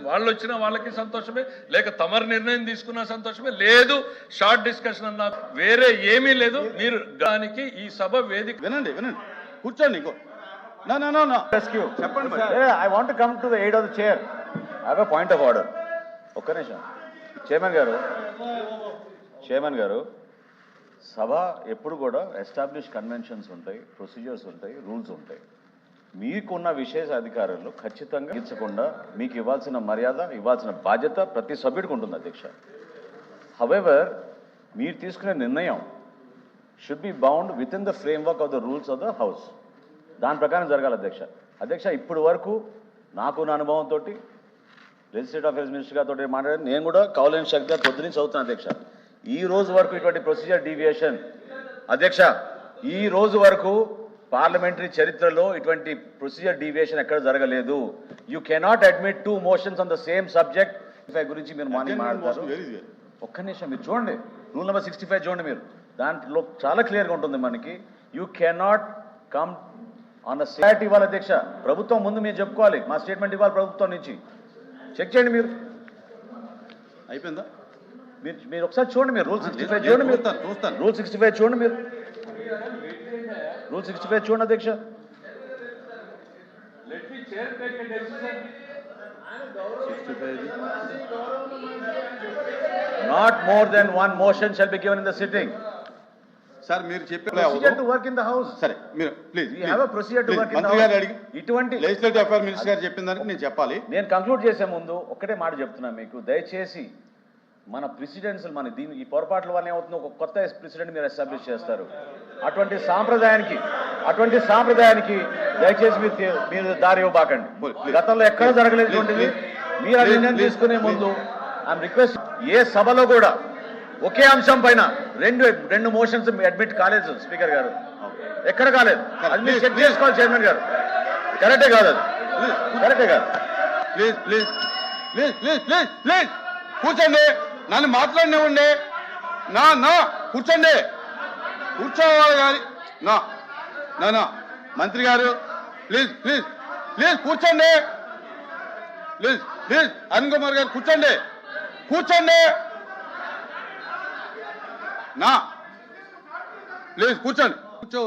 వాళ్ళు వచ్చిన వాళ్ళకి సంతోషమే, లేక తమరు నిర్ణయం తీసుకున్న సంతోషమే, లేదు షార్ట్ డిస్కషన్ అన్న వేరే ఏమీ లేదు. మీరు దానికి ఈ సభ వేదిక వినండి వినండి కూర్చోండి. చెప్పండి. I want come to the aid of the chair. I have a point of order. ఒక్క నిమిషం. చైర్మన్ గారు సభ ఎప్పుడు కూడా ఎస్టాబ్లిష్ కన్వెన్షన్స్ ఉంటాయి, ప్రొసీజర్స్ ఉంటాయి, రూల్స్ ఉంటాయి. మీకున్న విశేష అధికారులు ఖచ్చితంగా ఇచ్చకుండా మీకు ఇవ్వాల్సిన మర్యాద, ఇవ్వాల్సిన బాధ్యత ప్రతి సభ్యుడికి ఉంటుంది అధ్యక్ష. హవెవర్ మీరు తీసుకునే నిర్ణయం should be bound with in the framework of the rules of the house. దాని ప్రకారం జరగాలి అధ్యక్ష. ఇప్పుడు వరకు నాకున్న అనుభవంతో లెజిస్లేటివ్ అఫేర్స్ మినిస్టర్ గారితో మాట్లాడి నేను కూడా కౌలెన్ శక్తి గారు పొద్దున్నీ చదువుతున్నాను అధ్యక్ష. ఈ రోజు వరకు ఇటువంటి ప్రొసీజర్ డీవియేషన్ అధ్యక్ష, ఈ రోజు వరకు పార్లమెంటరీ చరిత్రలో ఇటువంటి ప్రొసీజర్ డీవియేషన్ ఎక్కడ జరగలేదు. You cannot admit 2 motions on the same subject. గురించి మీరు మార్నింగ్ మాట్లాడతారు. ఒక్క నిమిషం మీరు చూడండి, రూల్ నెంబర్ 65 చూడండి మీరు. దాంట్లో చాలా క్లియర్గా ఉంటుంది మనకి. You cannot come on the start ఇవ్వాలి అధ్యక్ష. ప్రభుత్వం ముందు మీరు చెప్పుకోవాలి, మా స్టేట్మెంట్ ఇవ్వాలి ప్రభుత్వం నుంచి. చెక్ చేయండి మీరు. అయిపోయిందా? మీరు ఒకసారి చూడండి. మీరు రూల్ 65 చూడండి. మీరు చూస్తాను. రూల్ 65 చూడండి. మీరు రూల్ 65 చూడండి అధ్యక్ష. Not more than 1 motion shall be given in the sitting. Sir మీరు చెప్పే procedure to work in the house. సరే మీరు please we have a procedure to work in the house. House. ఇటువంటి లెజిస్లేటివ్ అఫైర్ మినిస్టర్ గారు చెప్పిన దానికి నేను చెప్పాలి. నేను కంక్లూడ్ చేసే ముందు ఒక్కటే మాట చెప్తున్నా మీకు. దయచేసి మన ప్రెసిడెంట్స్ మన ఈ పొరపాట్ల వల్ల ఏమవుతుందో ఒక కొత్త ప్రెసిడెంట్ మీరు ఎస్టాబ్లిష్ చేస్తారు. అటువంటి సాంప్రదాయానికి దయచేసి మీరు దారి ఇవ్వబాకండి. గతంలో ఎక్కడ జరగలేటువంటిది. మీరు ఆ నిర్ణయం తీసుకునే ముందు ఐఎమ్ రిక్వెస్ట్, ఏ సభలో కూడా ఒకే అంశం పైన రెండు మోషన్స్ అడ్మిట్ కాలేదు స్పీకర్ గారు. ఎక్కడ కాలేదు. అది మీరు చెక్ చేసుకోవాలి చైర్మన్ గారు. కరెక్టే కాదు, అది కరెక్టే కాదు. Please please please please please please కూర్చోండి. నన్ను మాట్లాడినివ్వండి. నా కూర్చోండి. కూర్చోవాలి కానీ నా మంత్రి గారు ప్లీజ్ ప్లీజ్ ప్లీజ్ కూర్చోండి. ప్లీజ్ ప్లీజ్ అరుణ్ కుమార్ గారు కూర్చోండి. ప్లీజ్ కూర్చో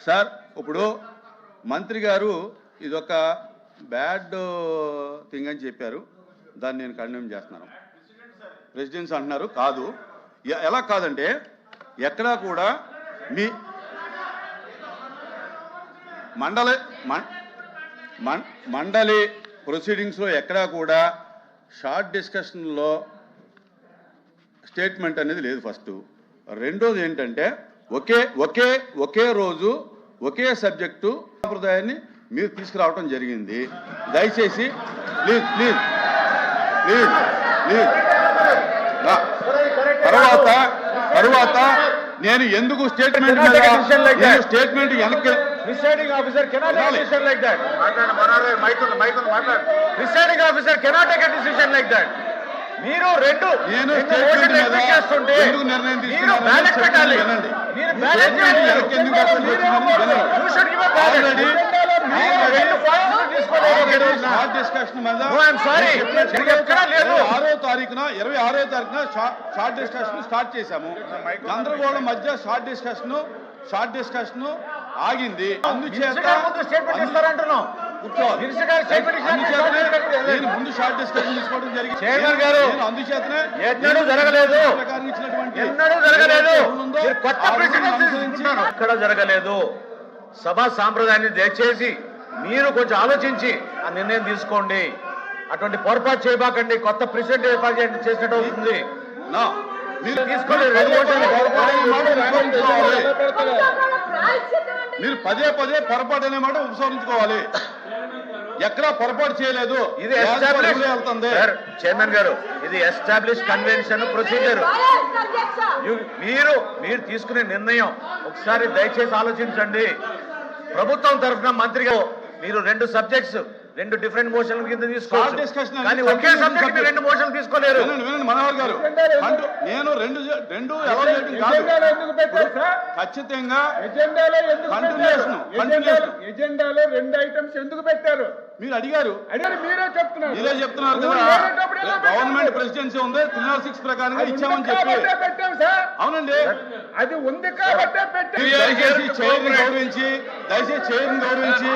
సార్. ఇప్పుడు మంత్రి గారు ఇదొక బ్యాడ్ థింగ్ అని చెప్పారు. దాన్ని నేను కండెమ్ చేస్తున్నాను. ప్రెసిడెంట్స్ అంటున్నారు. కాదు, ఎలా కాదంటే ఎక్కడా కూడా మీ మండలి ప్రొసీడింగ్స్లో ఎక్కడా కూడా షార్ట్ డిస్కషన్లో స్టేట్మెంట్ అనేది లేదు. ఫస్ట్. రెండోది ఏంటంటే ఒకే రోజు ఒకే సబ్జెక్టు సాంప్రదాయాన్ని మీరు తీసుకురావడం జరిగింది. దయచేసి ప్లీజ్ ప్లీజ్ ప్లీజ్ ప్లీజ్ తర్వాత నేను ఎందుకు స్టేట్మెంట్ వెనక్కి presiding officer cannot take decision like that. Presiding officer cannot take decision like that. మీరు రెండు చేస్తుంటే నిర్ణయం బ్యాలెన్స్ పెట్టాలి. మీరు బ్యాలెన్స్ తారీఖున 26వ తారీఖున షార్ట్ డిస్కషన్ స్టార్ట్ చేశాము. గందరగోళం మధ్య షార్ట్ డిస్కషన్ ఆగింది. అందుచేత ముందు షార్ట్ డిస్కషన్ తీసుకోవడం జరిగింది. చైర్మన్ గారు అందుచేతనే ఎక్కడ జరగలేదు. సభా సాంప్రదాయాన్ని దయచేసి మీరు కొంచెం ఆలోచించి ఆ నిర్ణయం తీసుకోండి. అటువంటి పొరపాటు చేయబాకండి. కొత్త ప్రెసిడెంట్ ఏర్పాటు చేసినట్టు అవుతుంది. మీరు తీసుకోలేదు. మీరు పదే పొరపాటు అనే మాట ఉపసంహరించుకోవాలి. ఎక్కడా పొరపాటు చేయలేదు. ఇది వెళ్తుంది చైర్మన్ గారు. ఇది ఎస్టాబ్లిష్ కన్వెన్షన్ ప్రొసీజర్. మీరు తీసుకునే నిర్ణయం ఒకసారి దయచేసి ఆలోచించండి. ప్రభుత్వం తరఫున మంత్రిగా మీరు 2 సబ్జెక్ట్స్ 2 డిఫరెంట్ మోషన్ల కింద తీసుకోవాలి. కానీ ఒకే సబ్జెక్ట్ 2 మోషన్లు తీసుకోలేరు. మనోహర్ గారు, నేను రెండు ఖచ్చితంగా ఎజెండాలో 2 ఐటమ్స్ ఎందుకు పెట్టారు? మీరు అడిగారు, మీరే చెప్తున్నారు. మీరే చెప్తున్నారు కదా గవర్నమెంట్ ప్రెసిడెన్సీ ఉంది 306 ప్రకారంగా ఇచ్చామని చెప్పి. పెట్టాం సార్. అవునండి, అది ఉంది కాబట్టే పెట్టాం. దయచేసి చైర్ని గౌరవించి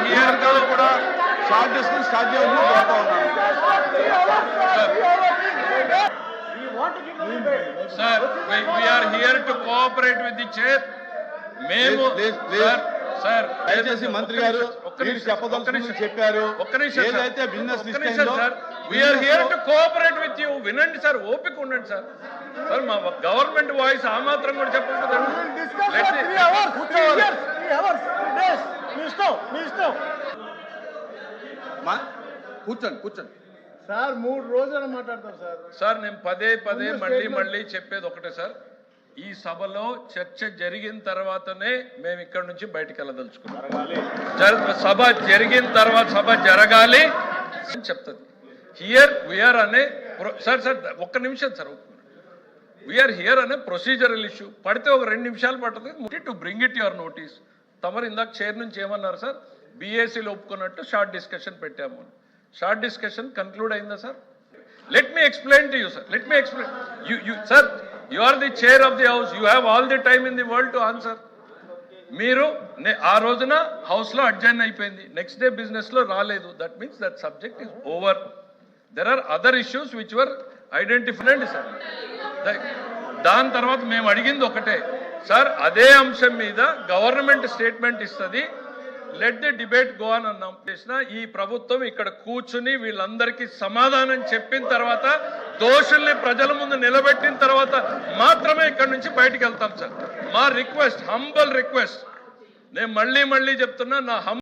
ఈ వర్గాలు కూడా షార్ట్ డిస్కషన్ స్టార్ట్ చేయాలని కోరుతా ఉన్నాను. Sir, we are here to cooperate with the chair. మేము Please, please. సార్ దయచేసి మంత్రి గారు మీరు చెప్పదలుచుకున్నది చెప్పారు. ఏదైతే business list sir we here to cooperate with you. వినండి సార్, ఓపిక ఉండండి సార్. సార్ మా గవర్నమెంట్ వాయిస్ ఆ మాత్రం కూడా చెప్పండి. కూర్చోండి. సార్ 3 రోజులు మాట్లాడతాం సార్. సార్ నేను పదే మళ్ళీ చెప్పేది ఒకటే సార్, ఈ సభలో చర్చ జరిగిన తర్వాతనే మేము ఇక్కడ నుంచి బయటకు వెళ్ళదలుచుకున్నాం. సభ జరిగిన తర్వాత సభ జరగాలి అని చెప్తుంది. హియర్ వీఆర్ అనే సార్ ఒక్క నిమిషం sir, we are here procedural issue. పడితే ఒక 2 నిమిషాలు పడుతుంది to bring it your notice. తమరు ఇందాక చైర్ నుంచి ఏమన్నారు సార్, బీఏసీలో ఒప్పుకున్నట్టు షార్ట్ డిస్కషన్ పెట్టాము. షార్ట్ డిస్కషన్ కన్క్లూడ్ అయిందా sir? Let me explain to you sir. You sir, you are the chair of the house, you have all the time in the world to answer. మీరు ఆ రోజున house లో adjourned అయిపోయింది, next day business లో రాలేదు. That means that subject is over. There are other issues which were identified sir. దాని తర్వాత మేము అడిగింది ఒకటే సార్, అదే అంశం మీద గవర్నమెంట్ స్టేట్మెంట్ ఇస్తుంది, let the debate go on అన్నాం. చేసిన ఈ ప్రభుత్వం ఇక్కడ కూర్చుని వీళ్ళందరికీ సమాధానం చెప్పిన తర్వాత, దోషుల్ని ప్రజల ముందు నిలబెట్టిన తర్వాత మాత్రమే ఇక్కడ నుంచి బయటికి వెళ్తాం సార్. మా రిక్వెస్ట్, హంబల్ రిక్వెస్ట్, నేను మళ్ళీ చెప్తున్నా, నా